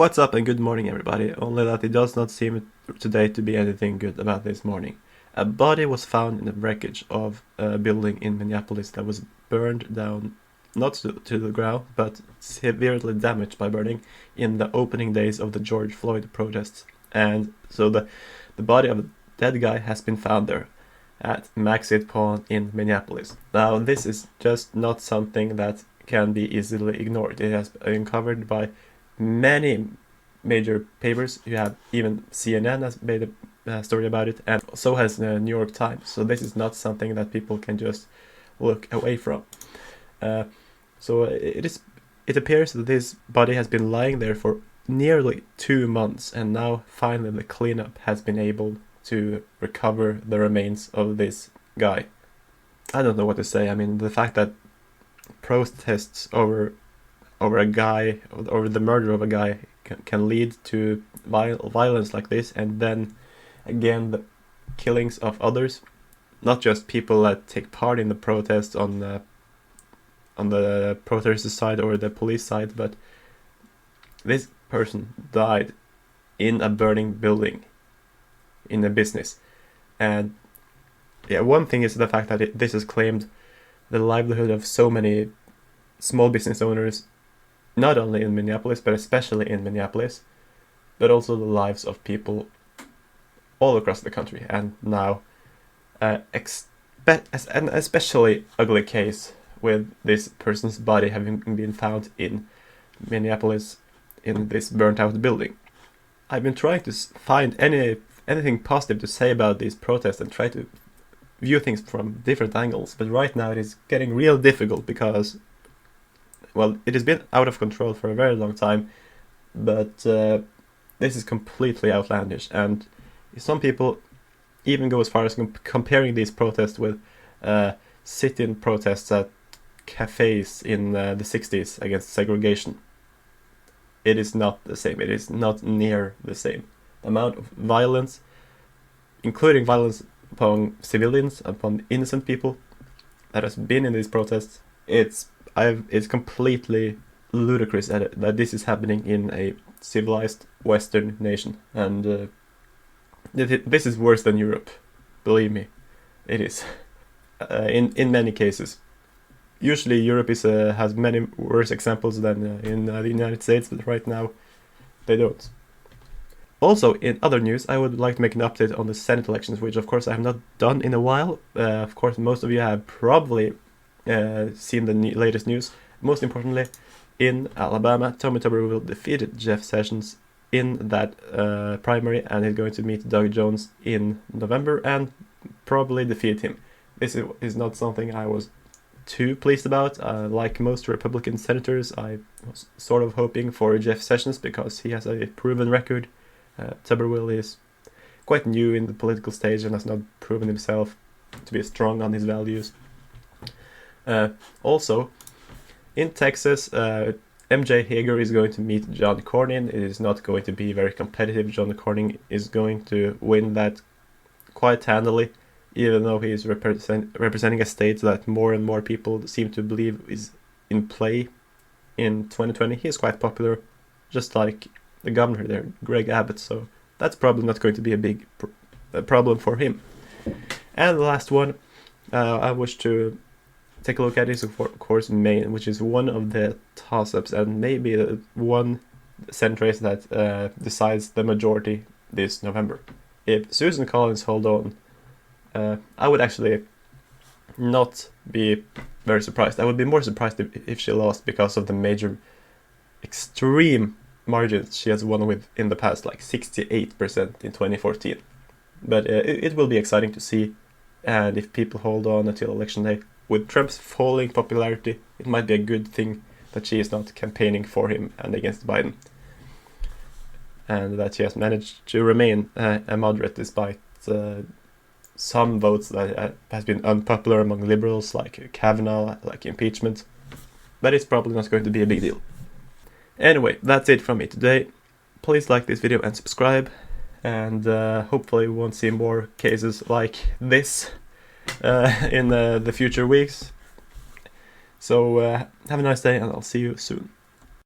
What's up and good morning everybody, only that it does not seem today to be anything good about this morning. A body was found in the wreckage of a building in Minneapolis that was burned down, not to the ground, but severely damaged by burning in the opening days of the George Floyd protests. And so the body of a dead guy has been found there at Maxit Pawn in Minneapolis. Now this is just not something that can be easily ignored. It has been covered by many major papers. You have even CNN has made a story about it, and so has the New York Times. So this is not something that people can just look away from. So it appears that this body has been lying there for nearly 2 months, and now finally the cleanup has been able to recover the remains of this guy. I don't know what to say. I mean, the fact that protests over a guy, or the murder of a guy, can lead to violence like this, and then again the killings of others, not just people that take part in the protest on the protesters' side or the police side, but this person died in a burning building in a business. And yeah, one thing is the fact that this has claimed the livelihood of so many small business owners, not only in Minneapolis, but especially in Minneapolis, but also the lives of people all across the country. And now, an especially ugly case with this person's body having been found in Minneapolis in this burnt out building. I've been trying to find anything positive to say about these protests and try to view things from different angles, but right now it is getting real difficult because, well, it has been out of control for a very long time, but this is completely outlandish, and some people even go as far as comparing these protests with sit-in protests at cafes in the 60s against segregation. It is not the same. It is not near the same. The amount of violence, including violence upon civilians, upon innocent people, that has been in these protests, it's completely ludicrous that this is happening in a civilized Western nation, and this is worse than Europe. Believe me, it is. In many cases. Usually Europe has many worse examples than in the United States, but right now they don't. Also, in other news, I would like to make an update on the Senate elections, which of course I have not done in a while. Of course, most of you have probably seen the latest news. Most importantly, in Alabama, Tommy Tuberville defeated Jeff Sessions in that primary, and is going to meet Doug Jones in November and probably defeat him. This is not something I was too pleased about. Like most Republican senators, I was sort of hoping for Jeff Sessions because he has a proven record. Tuberville is quite new in the political stage and has not proven himself to be strong on his values. Also, in Texas, MJ Hager is going to meet John Cornyn. It is not going to be very competitive. John Cornyn is going to win that quite handily, even though he is representing a state that more and more people seem to believe is in play in 2020. He is quite popular, just like the governor there, Greg Abbott, so that's probably not going to be a big problem for him. And the last one I wish to take a look at is, of course, Maine, which is one of the toss-ups and maybe the one Senate race that decides the majority this November. If Susan Collins hold on, I would actually not be very surprised. I would be more surprised if she lost because of the major extreme margins she has won with in the past, like 68% in 2014. But it will be exciting to see, and if people hold on until election day, with Trump's falling popularity, it might be a good thing that she is not campaigning for him and against Biden, and that she has managed to remain a moderate despite some votes that has been unpopular among liberals, like Kavanaugh, like impeachment. But it's probably not going to be a big deal. Anyway, that's it from me today. Please like this video and subscribe, and hopefully we won't see more cases like this in the future weeks. So have a nice day, and I'll see you soon.